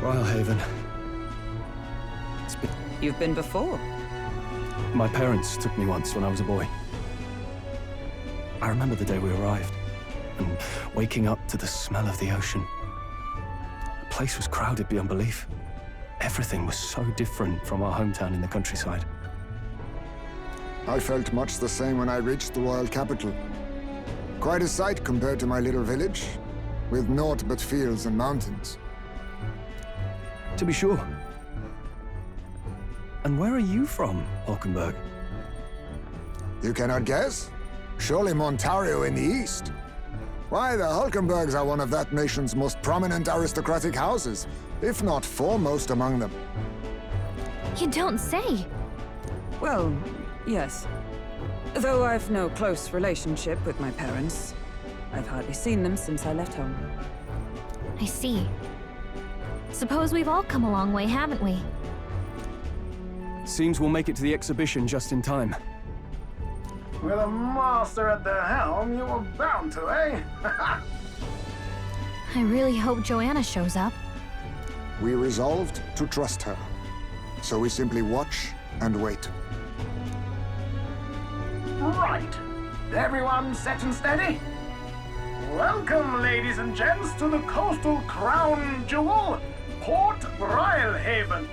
Brilehaven. You've been before? My parents took me once when I was a boy. I remember the day we arrived, and waking up to the smell of the ocean. The place was crowded beyond belief. Everything was so different from our hometown in the countryside. I felt much the same when I reached the royal capital. Quite a sight compared to my little village, with naught but fields and mountains. To be sure. And where are you from, Hulkenberg? You cannot guess? Surely Montario in the east. Why, the Hulkenbergs are one of that nation's most prominent aristocratic houses, if not foremost among them. You don't say. Well, yes. Though I've no close relationship with my parents. I've hardly seen them since I left home. I see. Suppose we've all come a long way, haven't we? Seems we'll make it to the exhibition just in time. With a master at the helm, you were bound to, eh? I really hope Joanna shows up. We resolved to trust her. So we simply watch and wait. Right. Everyone set and steady? Welcome, ladies and gents, to the coastal crown jewel, Port Brilehaven.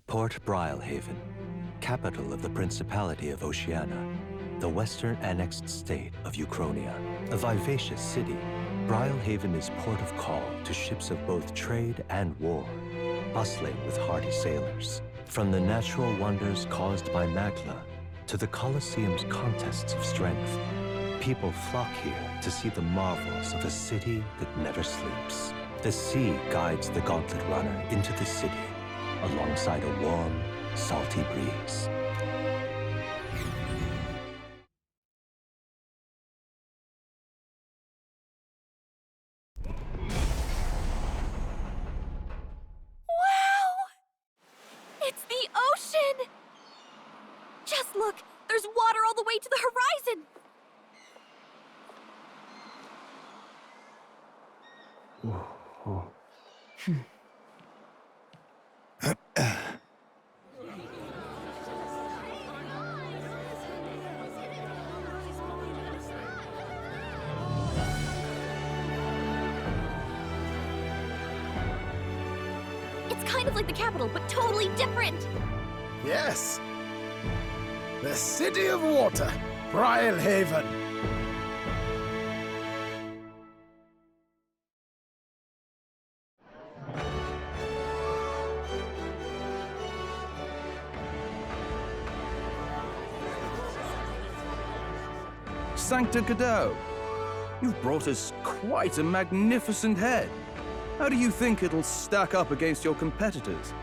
Port Brilehaven, capital of the Principality of Oceania, the western annexed state of Uchronia. A vivacious city, Brilehaven is port of call to ships of both trade and war, bustling with hardy sailors. From the natural wonders caused by Magla to the Colosseum's contests of strength, people flock here to see the marvels of a city that never sleeps. The sea guides the gauntlet runner into the city, alongside a warm, salty breeze. Wow! It's the ocean! Just look! There's water all the way to the horizon! It's kind of like the capital, but totally different! Yes. The City of Water, Brilehaven. Sancta Cadeau, you've brought us quite a magnificent head. How do you think it'll stack up against your competitors?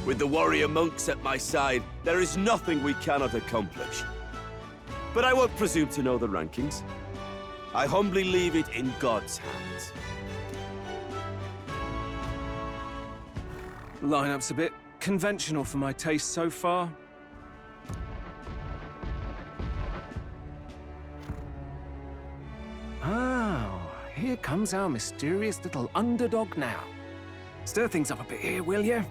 With the warrior monks at my side, there is nothing we cannot accomplish. But I won't presume to know the rankings. I humbly leave it in God's hands. Lineup's a bit conventional for my taste so far. Oh, here comes our mysterious little underdog now. Stir things up a bit here, will you?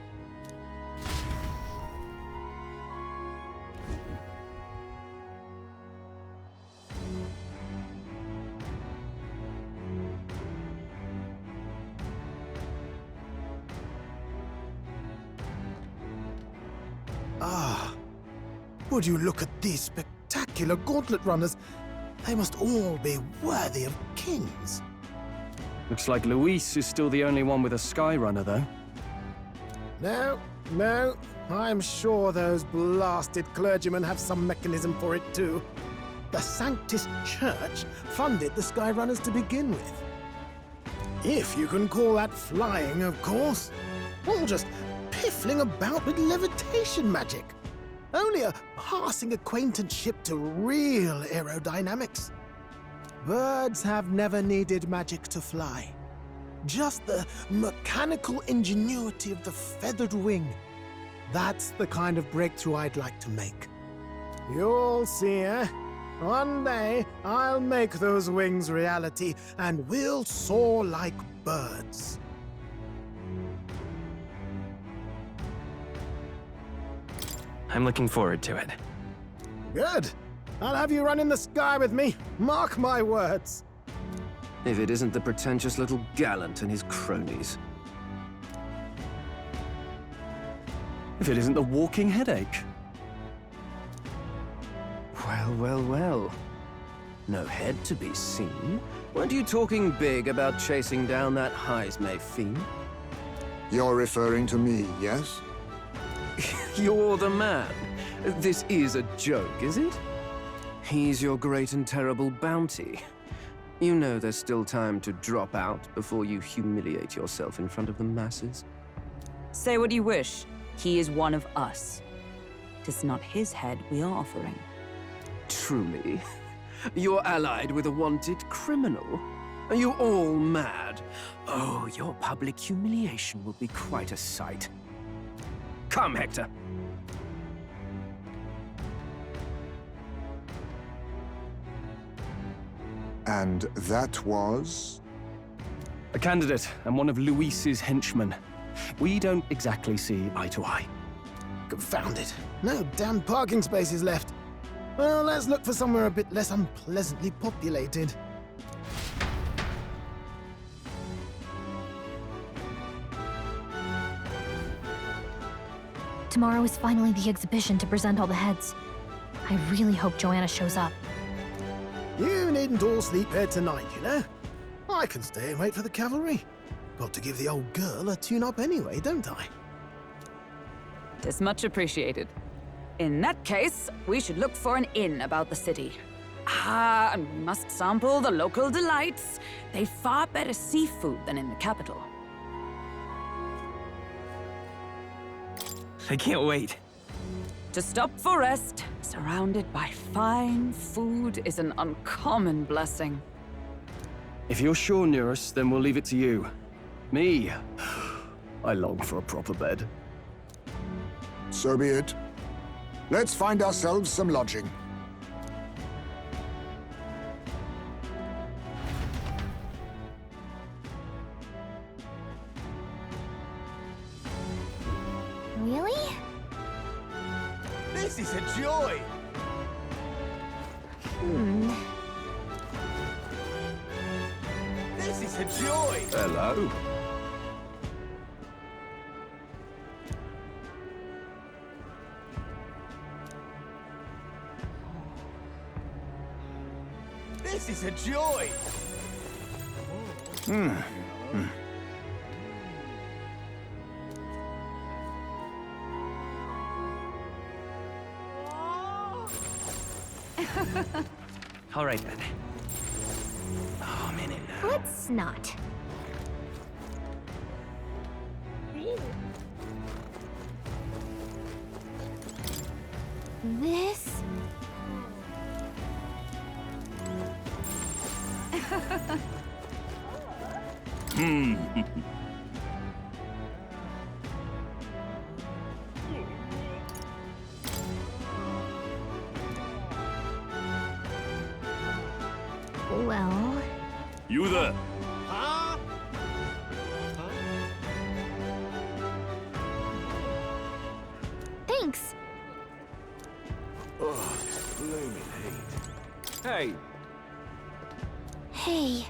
Ah, would you look at these spectacular gauntlet runners? They must all be worthy of kings. Looks like Luis is still the only one with a Skyrunner, though. No, I'm sure those blasted clergymen have some mechanism for it too. The Sanctus Church funded the Skyrunners to begin with. If you can call that flying, of course. Or just piffling about with levitation magic. Only a passing acquaintanceship to real aerodynamics. Birds have never needed magic to fly. Just the mechanical ingenuity of the feathered wing. That's the kind of breakthrough I'd like to make. You'll see, eh? One day, I'll make those wings reality, and we'll soar like birds. I'm looking forward to it. Good. I'll have you run in the sky with me. Mark my words. If it isn't the pretentious little gallant and his cronies. If it isn't the walking headache. Well, well, well. No head to be seen. Weren't you talking big about chasing down that Heismay fiend? You're referring to me, yes? You're the man. This is a joke, is it? He's your great and terrible bounty. You know there's still time to drop out before you humiliate yourself in front of the masses. Say what you wish. He is one of us. 'Tis not his head we are offering. Truly? You're allied with a wanted criminal? Are you all mad? Oh, your public humiliation will be quite a sight. Come, Hector. And that was? A candidate and one of Luis's henchmen. We don't exactly see eye to eye. Confound it. No damn parking spaces left. Well, let's look for somewhere a bit less unpleasantly populated. Tomorrow is finally the exhibition to present all the heads. I really hope Joanna shows up. You needn't all sleep here tonight, you know? I can stay and wait for the cavalry. Got to give the old girl a tune-up anyway, don't I? 'Tis much appreciated. In that case, we should look for an inn about the city. Ah, and we must sample the local delights. They've far better seafood than in the capital. I can't wait. To stop for rest, surrounded by fine food, is an uncommon blessing. If you're sure, Nearest, then we'll leave it to you. Me, I long for a proper bed. So be it. Let's find ourselves some lodging. Really? This is a joy! This is a joy! Hello. This is a joy! All right, then. Oh, I'm in it now. Let's not. This... Well... You there? Thanks. Blooming heat. Hey, Hey.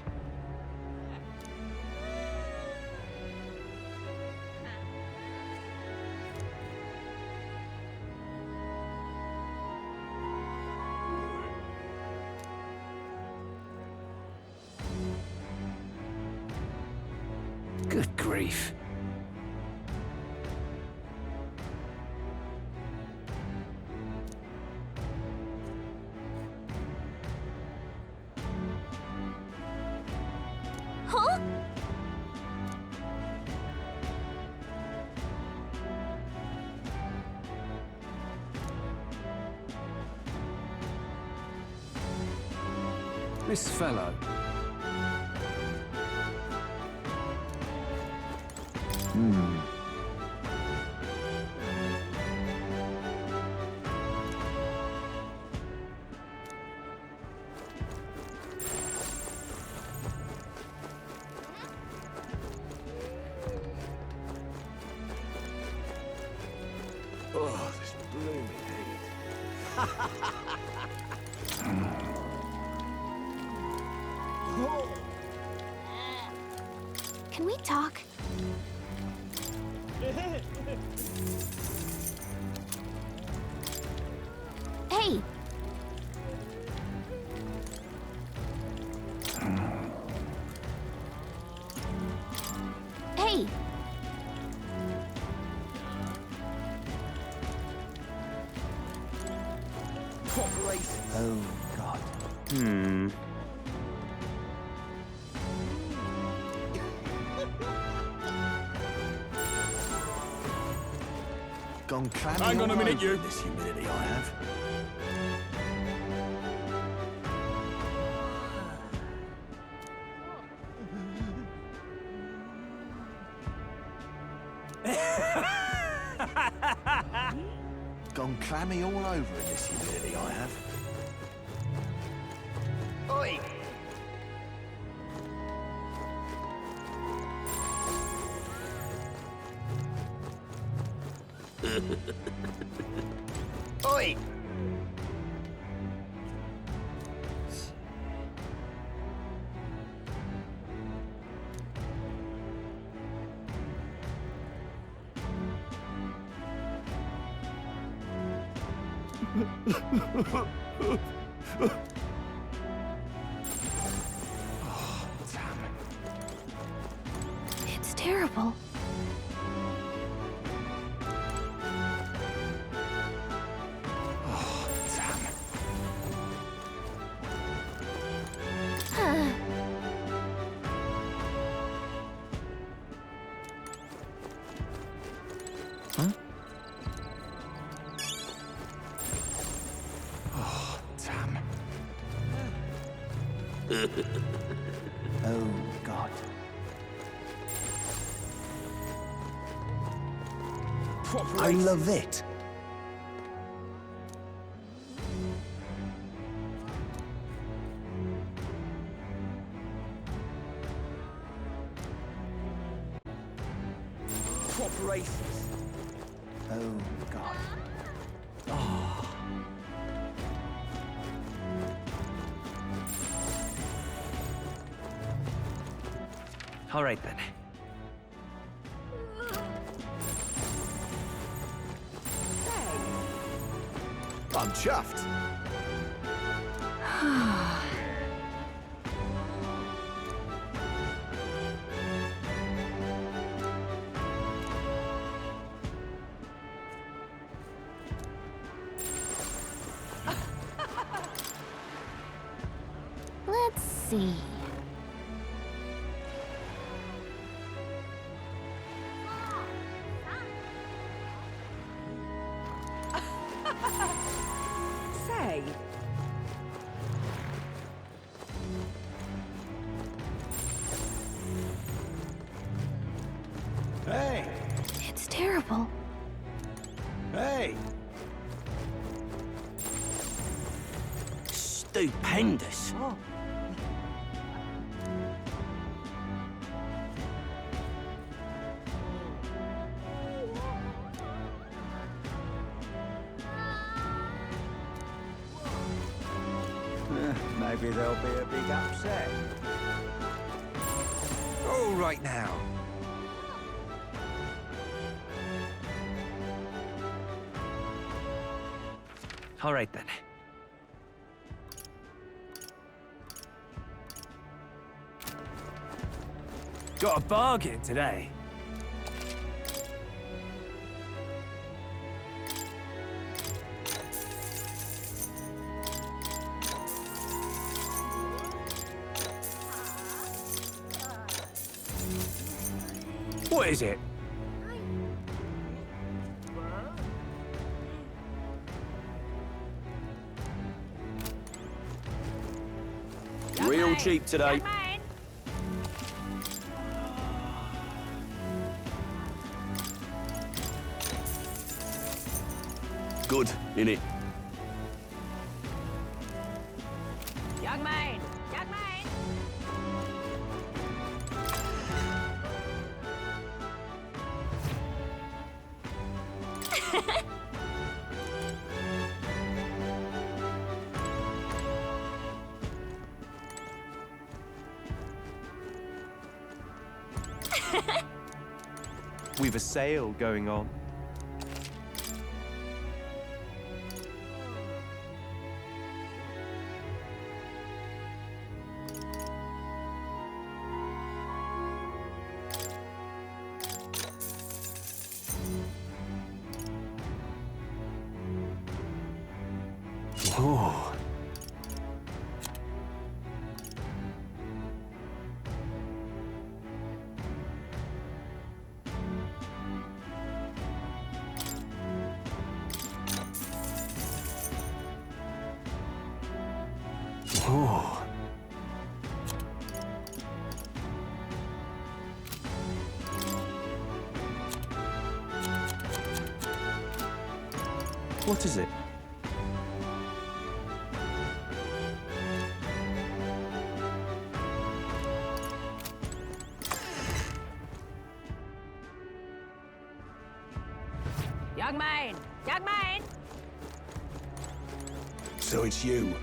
good grief. Huh? This fellow. Can we talk? Hey! Hey! Oh, God. Gone clammy. Hang on a all minute, over you. in this humidity I have. Gone clammy all over in this humidity I have. Oi! Oi! It's terrible. Oh, God. I love it. Oh, God. All right, then. I'm chuffed. Let's see. Say, Hey! It's terrible. Hey! Stupendous. Maybe there'll be a big upset. All right now. All right, then. Got a bargain today. What is it? Real cheap today. Good, innit? young man, young man. We've a sale going on. Oh. Oh. What is it? Young man! Young man! So it's you.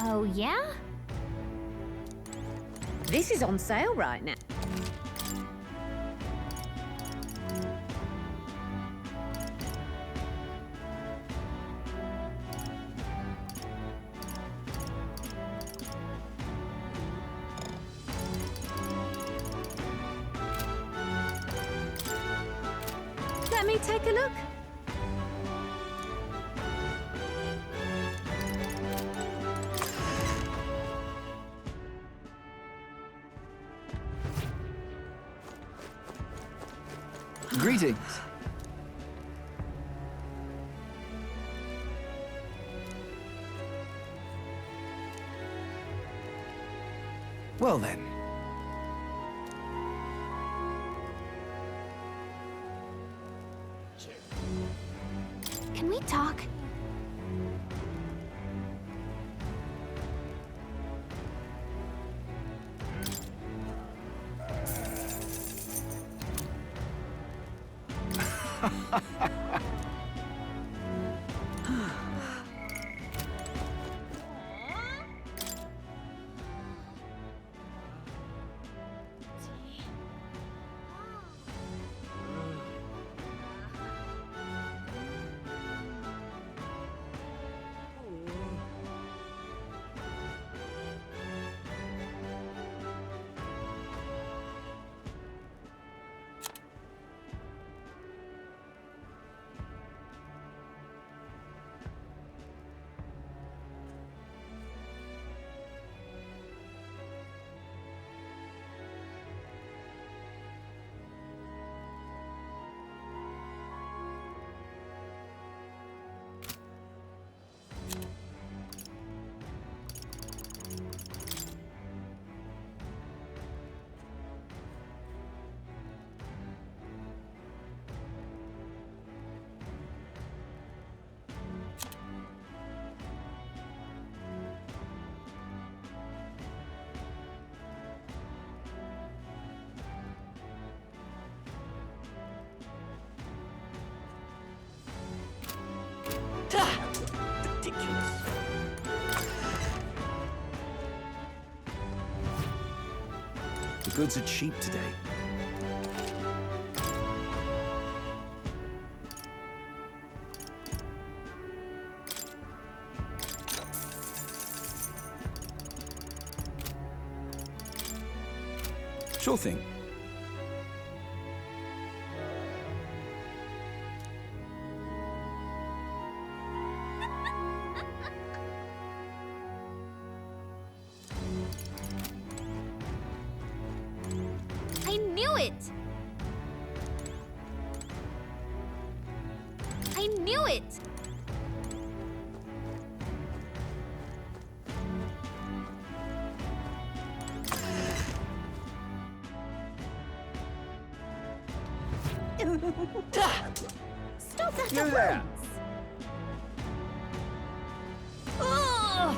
Oh, yeah? This is on sale right now. Let me take a look. Greetings. Well then. Can we talk? Ridiculous. The goods are cheap today. Sure thing. I knew it! I knew it! Stop that! You there! Ugh!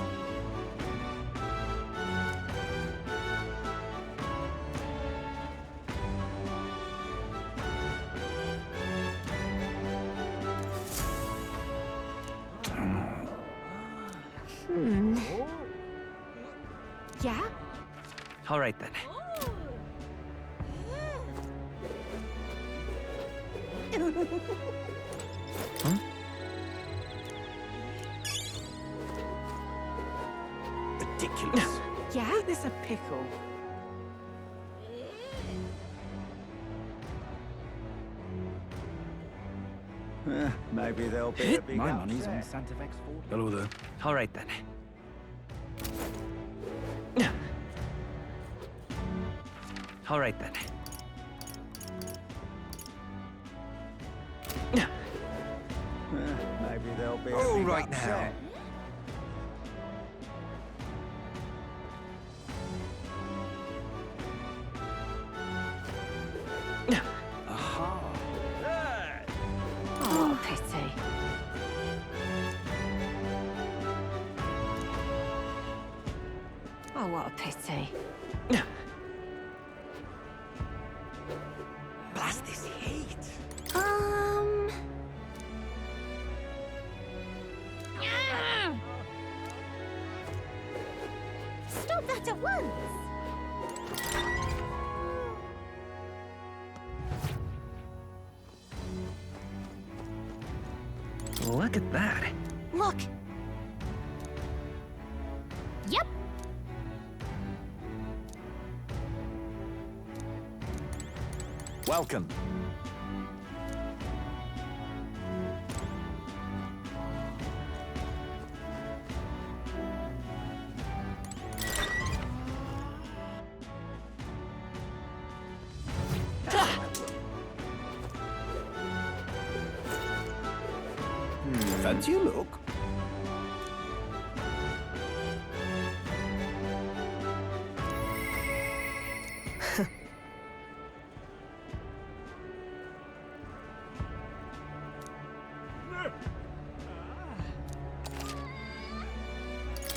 Yeah? All right then. Ridiculous. Yeah? This a pickle. Maybe there'll be a big My money's upset. on Santa Vex 40. Hello there. All right then. All right then. Maybe there'll be a All big right now. upset. Aha. Oh, what a pity. Oh, what a pity. Blast this heat. Stop that at once! Look at that. Look! Yep! Welcome. Fancy a look?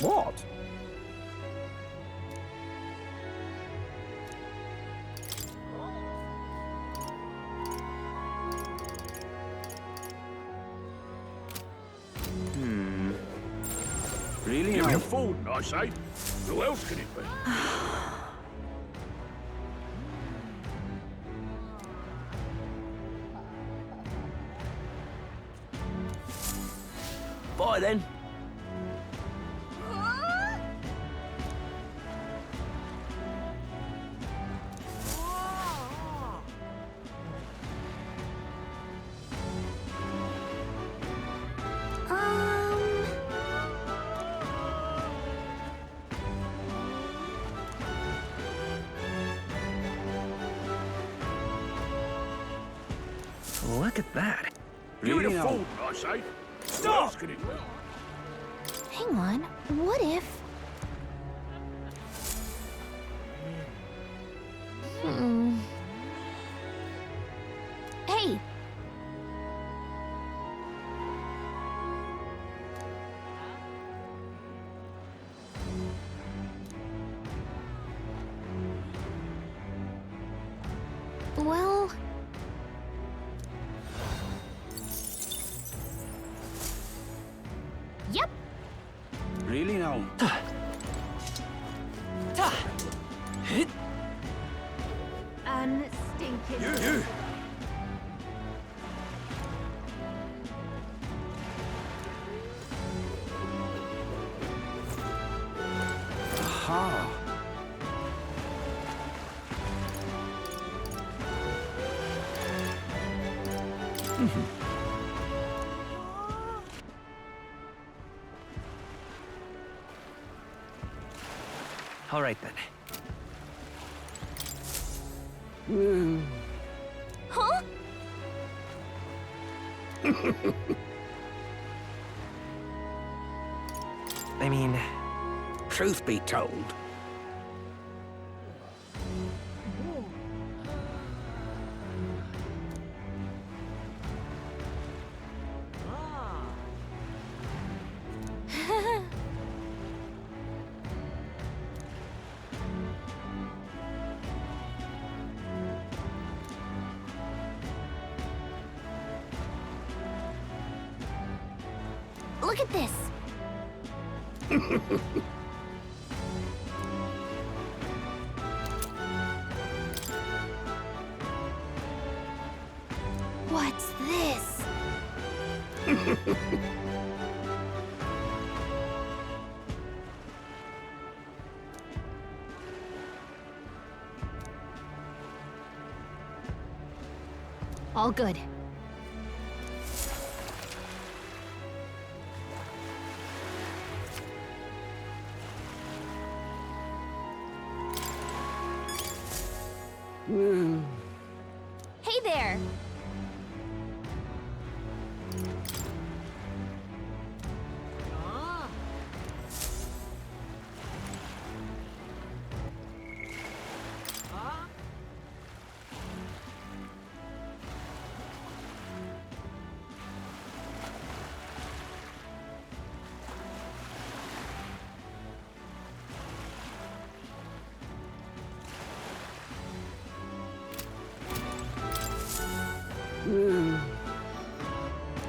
What? Really? Give me a phone, I say. Who else can it be? Bye then. Look at that. Give me Really a now? phone, I say. Who else can it be? Hang on, what if... Hey! Well... Yep! Really now? Unstinking. You! Aha. All right then. Huh? I mean, Truth be told, Look at this. What's this? All good. Hey there!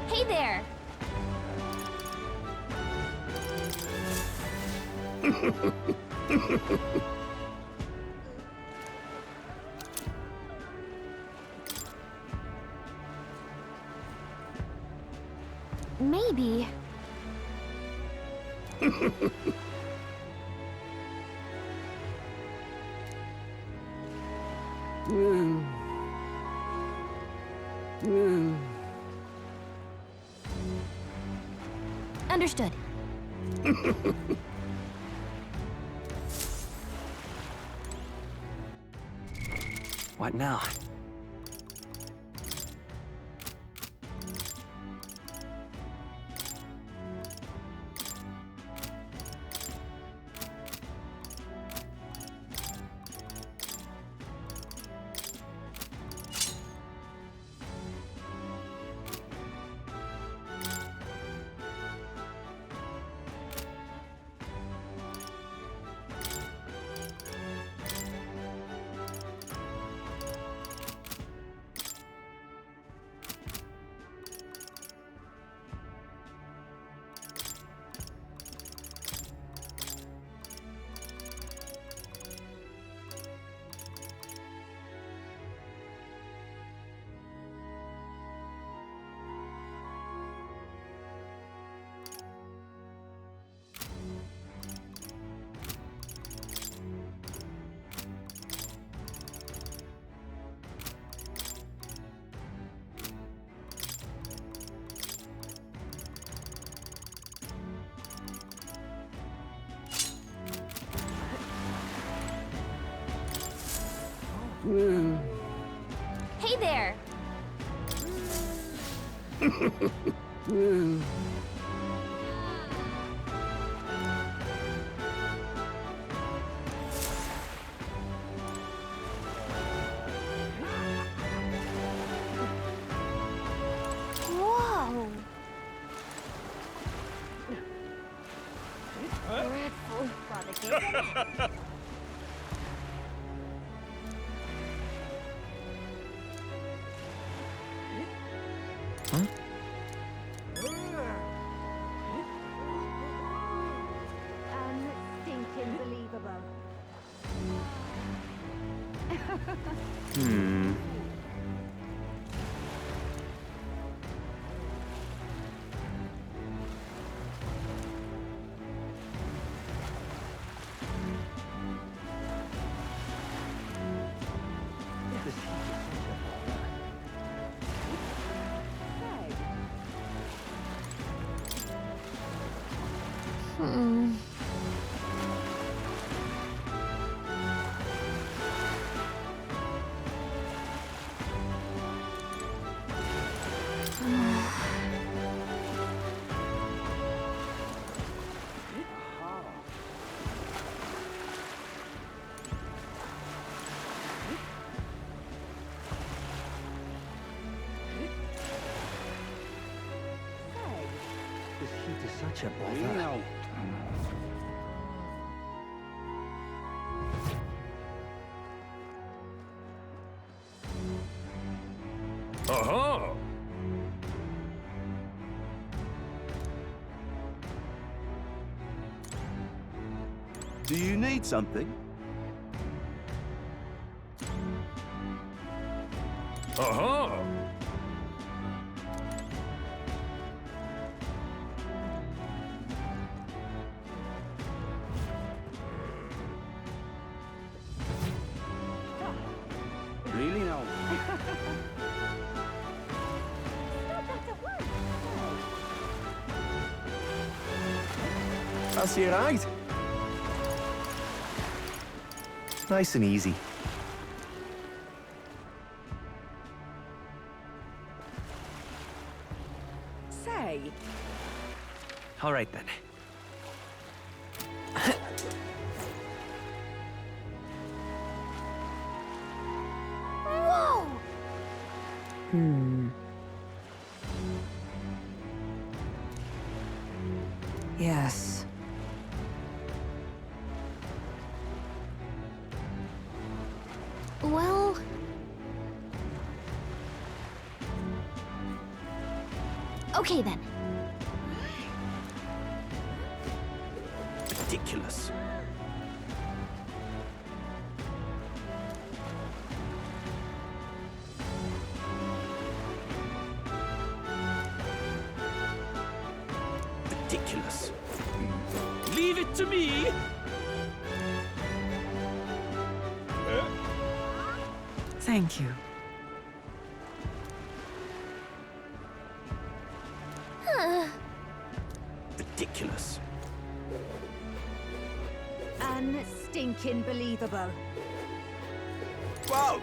Hey there! Maybe. Understood. What now? Hey there! Whoa! Dreadful Father. Unstinking believable. This heat is such a Really bother. now. Aha! Do you need something? Aha! Fancy a ride? Nice and easy. Say, All right, then. Whoa! Yes. Well... Okay, then. Ridiculous. Ridiculous. Leave it to me! Thank you. Ridiculous. Unstinking believable. Whoa!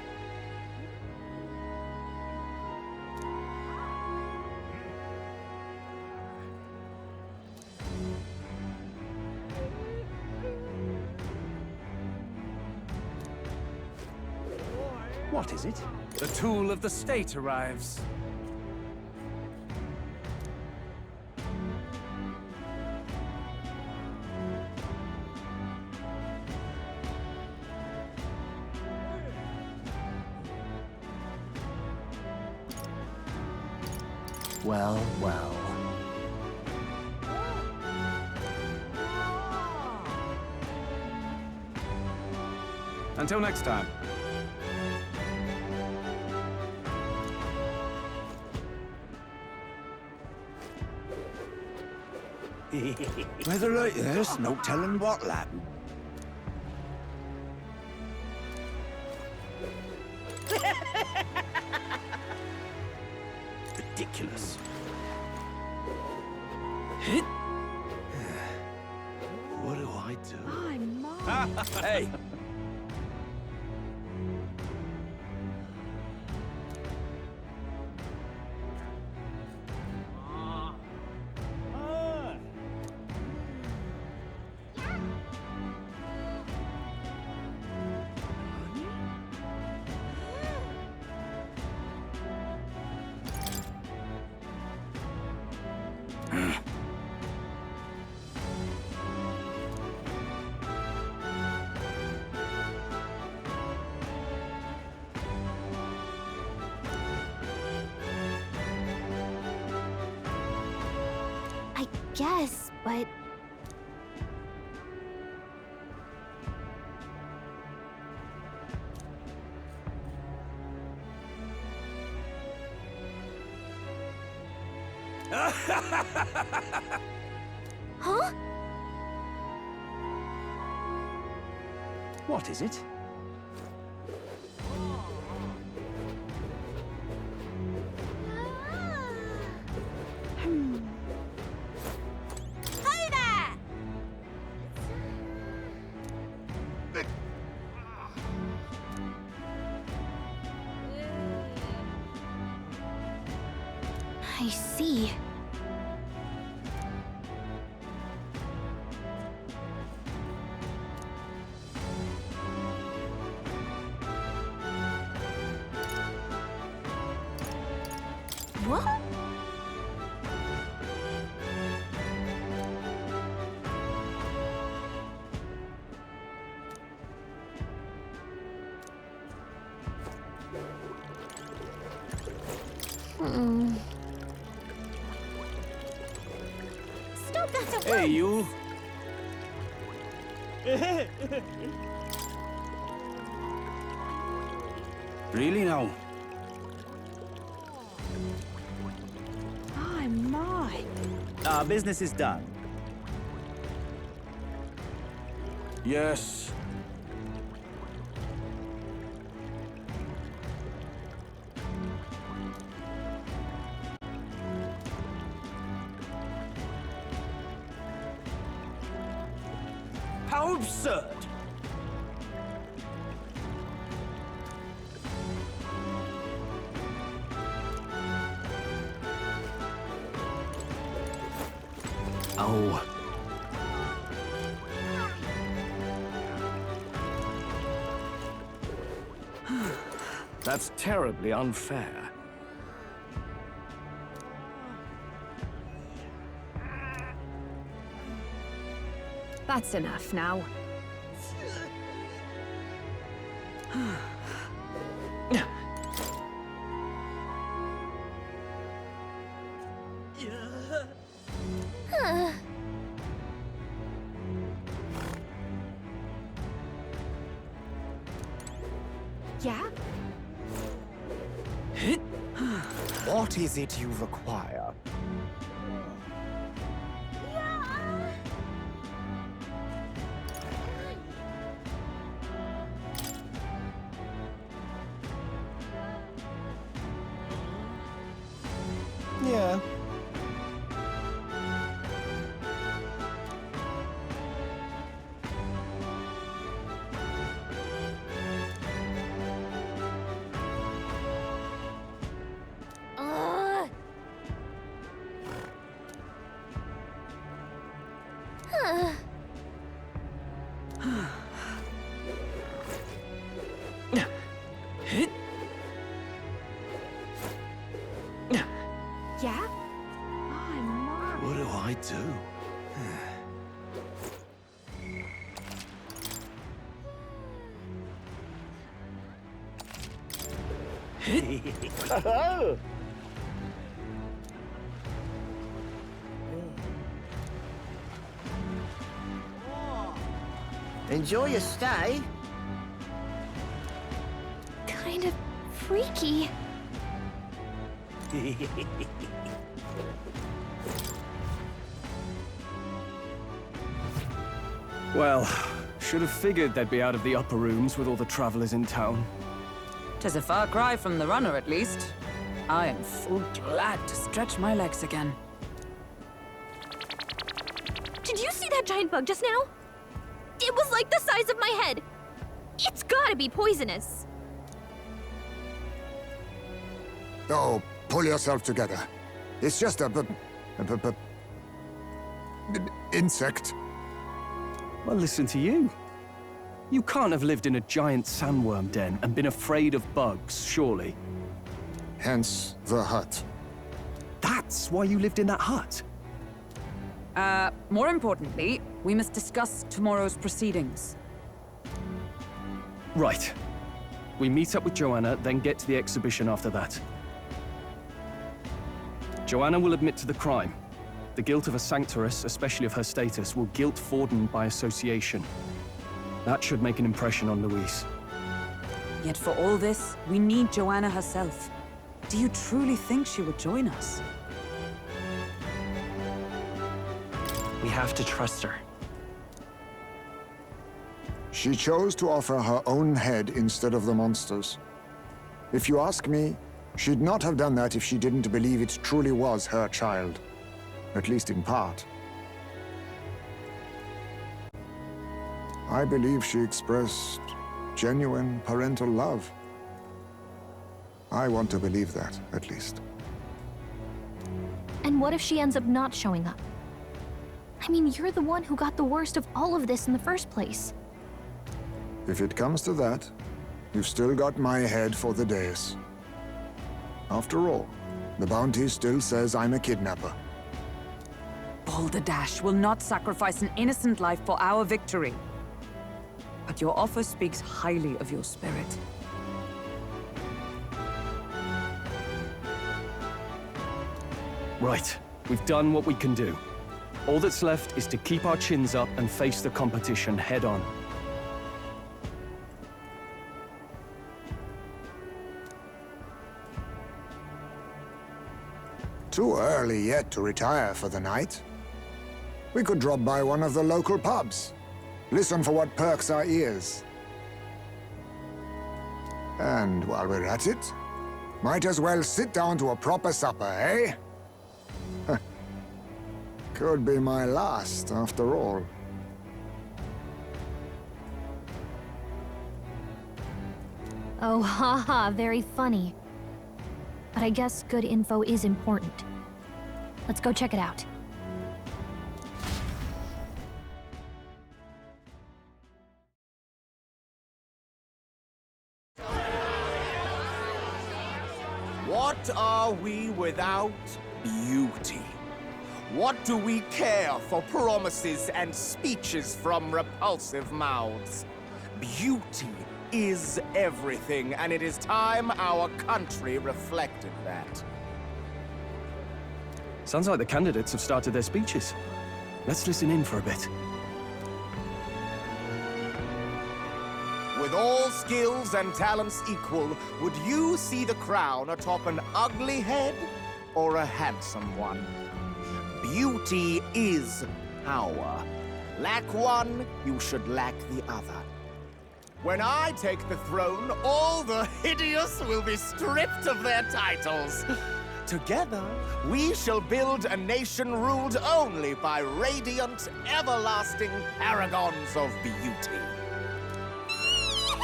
What is it? The tool of the state arrives. Well, well. Until next time. Weather like this, no telling what'll happen. Ridiculous. What do I do? I'm mine. Hey! I guess, but... Huh? What is it? Hi there! I see. What? Stop that at Hey, once! you! Really now? I'm mine. Our business is done. Yes. How absurd! Oh. That's terribly unfair. That's enough now. Yeah? What is it you require? Yeah. Uh. Huh. Yeah? What do I do? Enjoy your stay. Kind of freaky. Well, should have figured they'd be out of the upper rooms with all the travelers in town. 'Tis a far cry from the runner, at least. I am full glad to stretch my legs again. Did you see that giant bug just now? It was like the size of my head. It's gotta be poisonous. Oh, pull yourself together. It's just a insect. Well, listen to you. You can't have lived in a giant sandworm den and been afraid of bugs, surely. Hence the hut. That's why you lived in that hut? More importantly, we must discuss tomorrow's proceedings. Right. We meet up with Joanna, then get to the exhibition after that. Joanna will admit to the crime. The guilt of a sanctoress, especially of her status, will guilt Forden by association. That should make an impression on Louise. Yet for all this, we need Joanna herself. Do you truly think she would join us? We have to trust her. She chose to offer her own head instead of the monster's. If you ask me, she'd not have done that if she didn't believe it truly was her child. At least in part. I believe she expressed genuine parental love. I want to believe that, at least. And what if she ends up not showing up? I mean, you're the one who got the worst of all of this in the first place. If it comes to that, you've still got my head for the dais. After all, the bounty still says I'm a kidnapper. Balderdash will not sacrifice an innocent life for our victory. But your offer speaks highly of your spirit. Right. We've done what we can do. All that's left is to keep our chins up and face the competition head on. Too early yet to retire for the night. We could drop by one of the local pubs. Listen for what perks our ears. And while we're at it, might as well sit down to a proper supper, eh? Could be my last, after all. Oh, haha, very funny. But I guess good info is important. Let's go check it out. What are we without beauty? What do we care for promises and speeches from repulsive mouths? Beauty is everything, and it is time our country reflected that. Sounds like the candidates have started their speeches. Let's listen in for a bit. With all skills and talents equal, would you see the crown atop an ugly head or a handsome one? Beauty is power. Lack one, you should lack the other. When I take the throne, all the hideous will be stripped of their titles. Together, we shall build a nation ruled only by radiant, everlasting paragons of beauty.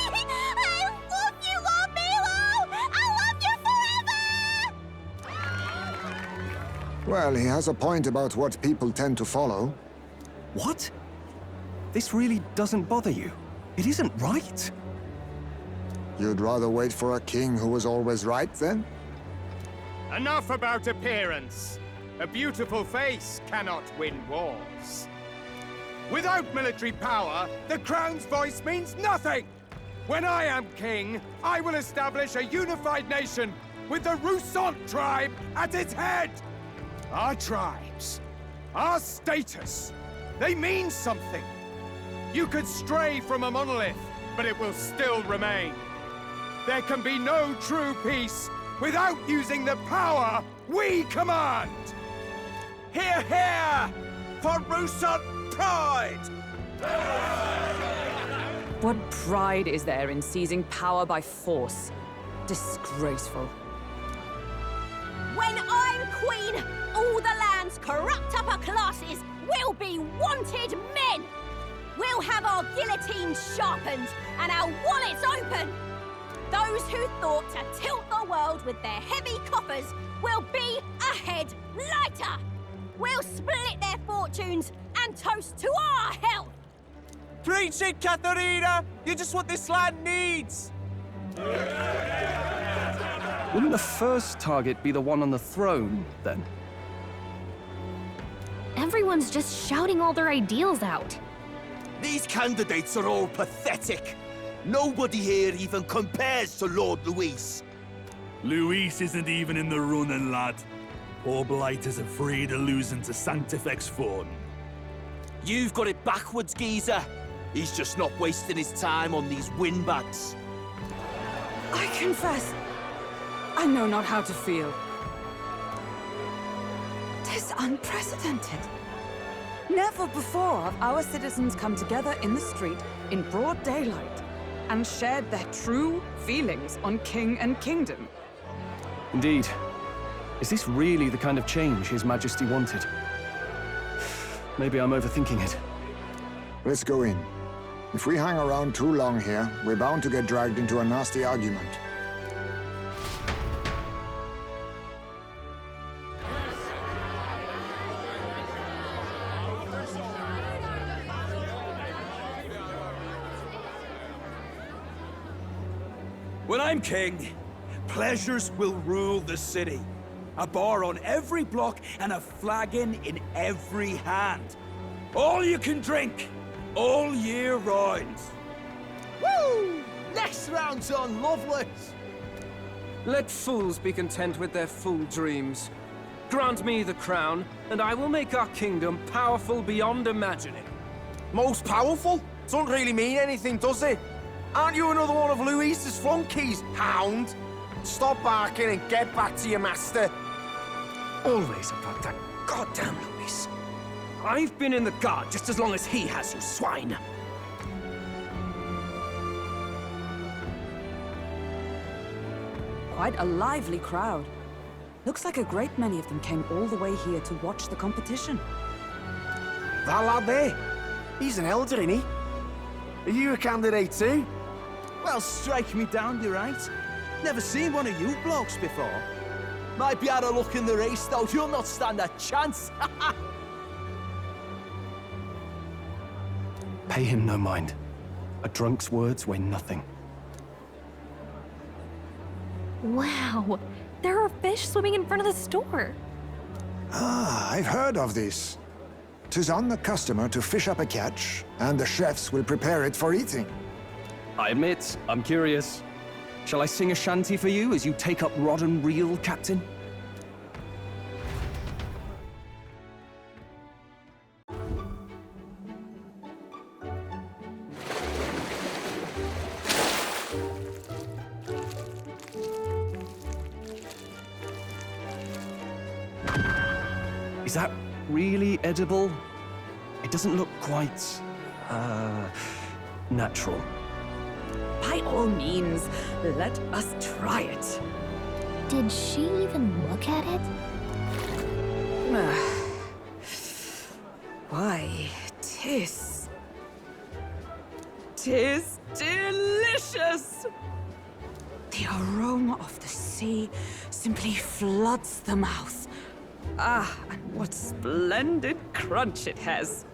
I love you, Lord Milo! I love you forever! Well, he has a point about what people tend to follow. What? This really doesn't bother you? It isn't right. You'd rather wait for a king who was always right, then? Enough about appearance. A beautiful face cannot win wars. Without military power, the crown's voice means nothing! When I am king, I will establish a unified nation with the Rousant tribe at its head! Our tribes, our status, they mean something. You could stray from a monolith, but it will still remain. There can be no true peace without using the power we command! Hear, hear! For Rousant pride! What pride is there in seizing power by force? Disgraceful. When I'm queen, all the land's corrupt upper classes will be wanted men! We'll have our guillotines sharpened and our wallets open! Those who thought to tilt the world with their heavy coffers will be a head lighter! We'll split their fortunes and toast to our health! Preach it, Katharina! You're just what this land needs! Wouldn't the first target be the one on the throne, then? Everyone's just shouting all their ideals out. These candidates are all pathetic. Nobody here even compares to Lord Luis. Luis isn't even in the running, lad. Poor Blight is afraid of losing to Sanctifex Fawn. You've got it backwards, geezer. He's just not wasting his time on these windbags. I confess, I know not how to feel. 'Tis unprecedented. Never before have our citizens come together in the street in broad daylight and shared their true feelings on king and kingdom. Indeed. Is this really the kind of change His Majesty wanted? Maybe I'm overthinking it. Let's go in. If we hang around too long here, we're bound to get dragged into a nasty argument. When I'm king, pleasures will rule the city. A bar on every block and a flagon in every hand. All you can drink, all year round. Woo! Next round's on, lovely! Let fools be content with their fool dreams. Grant me the crown, and I will make our kingdom powerful beyond imagining. Most powerful? Doesn't really mean anything, does it? Aren't you another one of Luis's flunkies, hound? Stop barking and get back to your master. Always about that goddamn Luis. I've been in the guard just as long as he has, you swine. Quite a lively crowd. Looks like a great many of them came all the way here to watch the competition. That lad there, he's an elder, isn't he? Are you a candidate too? Well, strike me down, you're right. Never seen one of you blokes before. Might be out of luck in the race, though. You'll not stand a chance. Pay him no mind. A drunk's words weigh nothing. Wow, there are fish swimming in front of the store. Ah, I've heard of this. 'Tis on the customer to fish up a catch, and the chefs will prepare it for eating. I admit, I'm curious. Shall I sing a shanty for you as you take up rod and reel, Captain? Is that really edible? It doesn't look quite, natural. By all means, let us try it. Did she even look at it? Why, tis delicious! The aroma of the sea simply floods the mouth. Ah, and what splendid crunch it has.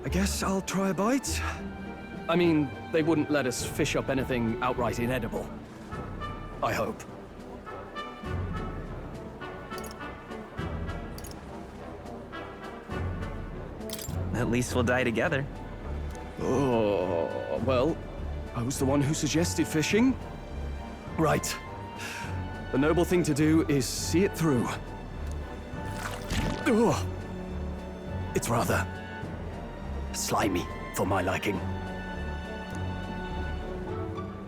I guess I'll try a bite. I mean, they wouldn't let us fish up anything outright inedible. I hope. At least we'll die together. Oh, well, I was the one who suggested fishing. Right. The noble thing to do is see it through. Oh, it's rather slimy for my liking.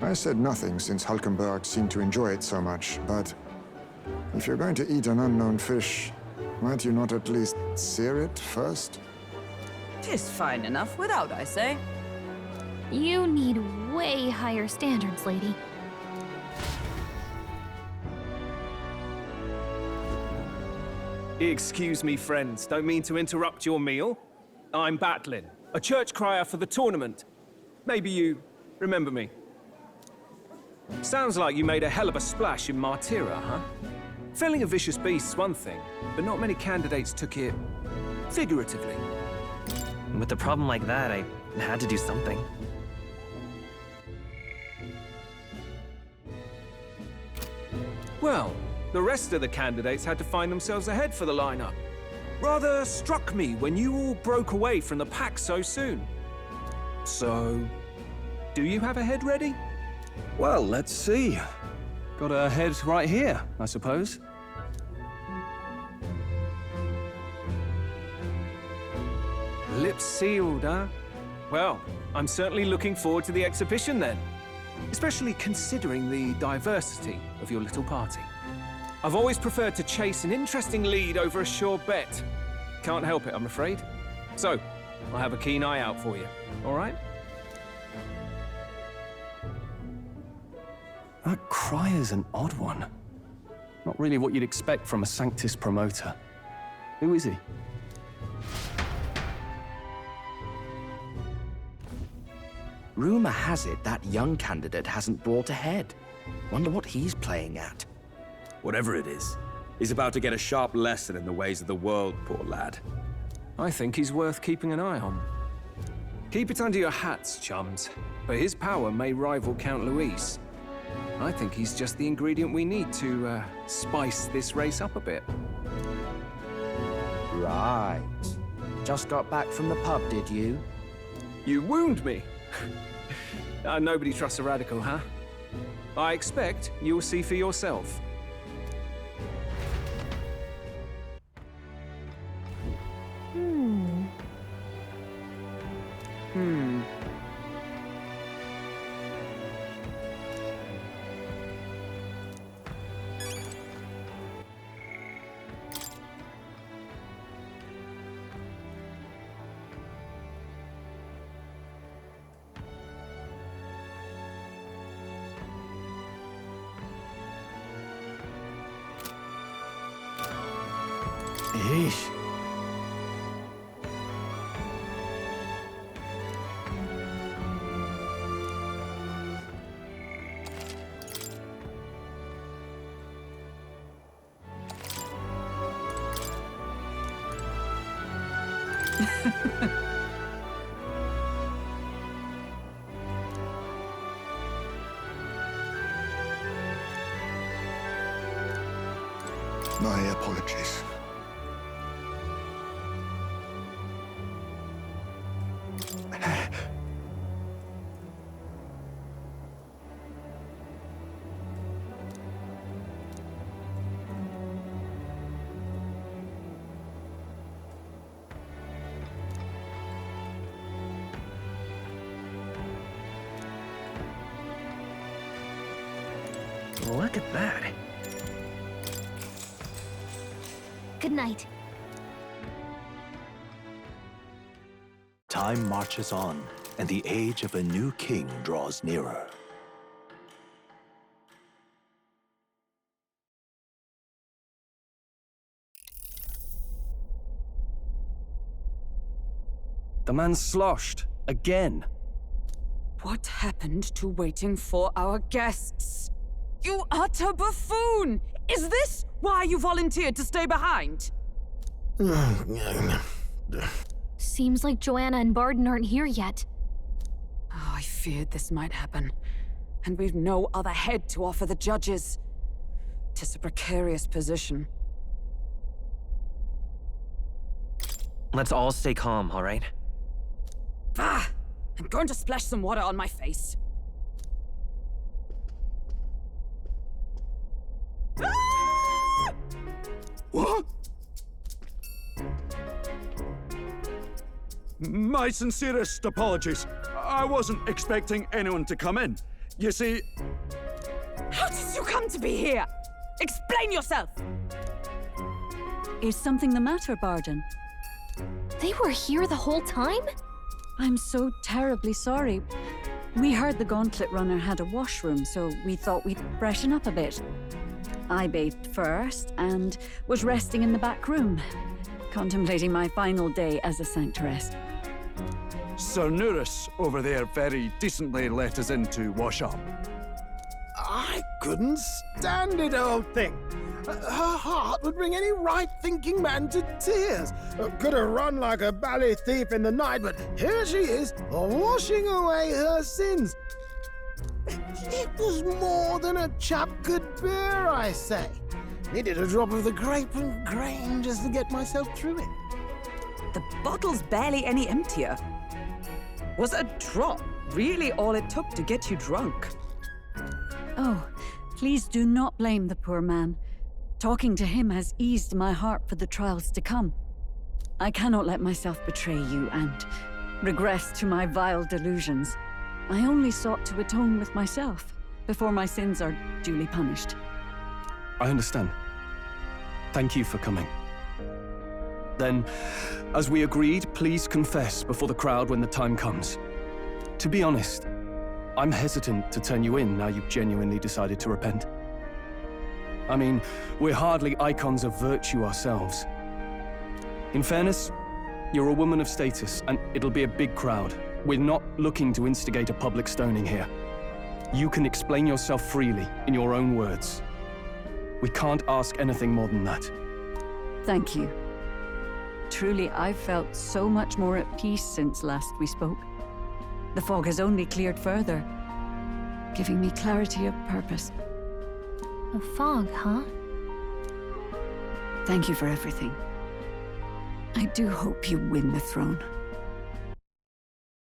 I said nothing since Hulkenberg seemed to enjoy it so much, but if you're going to eat an unknown fish, might you not at least sear it first? 'Tis fine enough without, I say. You need way higher standards, lady. Excuse me, friends. Don't mean to interrupt your meal. I'm Batlin, a church crier for the tournament. Maybe you remember me. Sounds like you made a hell of a splash in Martira, huh? Felling a vicious beast's one thing, but not many candidates took it figuratively. With a problem like that, I had to do something. Well, the rest of the candidates had to find themselves ahead for the lineup. Rather struck me when you all broke away from the pack so soon. So, do you have a head ready? Well, let's see. Got a head right here, I suppose. Lips sealed, huh? Well, I'm certainly looking forward to the exhibition then. Especially considering the diversity of your little party. I've always preferred to chase an interesting lead over a sure bet. Can't help it, I'm afraid. So, I'll have a keen eye out for you, all right? That crier's an odd one. Not really what you'd expect from a Sanctus promoter. Who is he? Rumor has it that young candidate hasn't brought ahead. Wonder what he's playing at. Whatever it is, he's about to get a sharp lesson in the ways of the world, poor lad. I think he's worth keeping an eye on. Keep it under your hats, chums, but his power may rival Count Luis. I think he's just the ingredient we need to, spice this race up a bit. Right. Just got back from the pub, did you? You wound me! Nobody trusts a radical, huh? I expect you'll see for yourself. Eesh. My apologies. Look at that. Good night. Time marches on, and the age of a new king draws nearer. The man sloshed. Again. What happened to waiting for our guests? You utter buffoon! Is this why you volunteered to stay behind? Seems like Joanna and Barden aren't here yet. Oh, I feared this might happen. And we've no other head to offer the judges. 'Tis a precarious position. Let's all stay calm, all right? Bah! I'm going to splash some water on my face. What? My sincerest apologies. I wasn't expecting anyone to come in. You see... How did you come to be here? Explain yourself! Is something the matter, Barden? They were here the whole time? I'm so terribly sorry. We heard the Gauntlet Runner had a washroom, so we thought we'd freshen up a bit. I bathed first and was resting in the back room, contemplating my final day as a sanctoress. Sir Nuris over there very decently let us in to wash up. I couldn't stand it, old thing. Her heart would bring any right-thinking man to tears. Could have run like a ballet thief in the night, but here she is, washing away her sins. It was more than a chap could bear, I say. Needed a drop of the grape and grain just to get myself through it. The bottle's barely any emptier. Was a drop really all it took to get you drunk? Oh, please do not blame the poor man. Talking to him has eased my heart for the trials to come. I cannot let myself betray you and regress to my vile delusions. I only sought to atone with myself before my sins are duly punished. I understand. Thank you for coming. Then, as we agreed, please confess before the crowd when the time comes. To be honest, I'm hesitant to turn you in now you've genuinely decided to repent. I mean, we're hardly icons of virtue ourselves. In fairness, you're a woman of status, and it'll be a big crowd. We're not looking to instigate a public stoning here. You can explain yourself freely, in your own words. We can't ask anything more than that. Thank you. Truly, I've felt so much more at peace since last we spoke. The fog has only cleared further, giving me clarity of purpose. A fog, huh? Thank you for everything. I do hope you win the throne.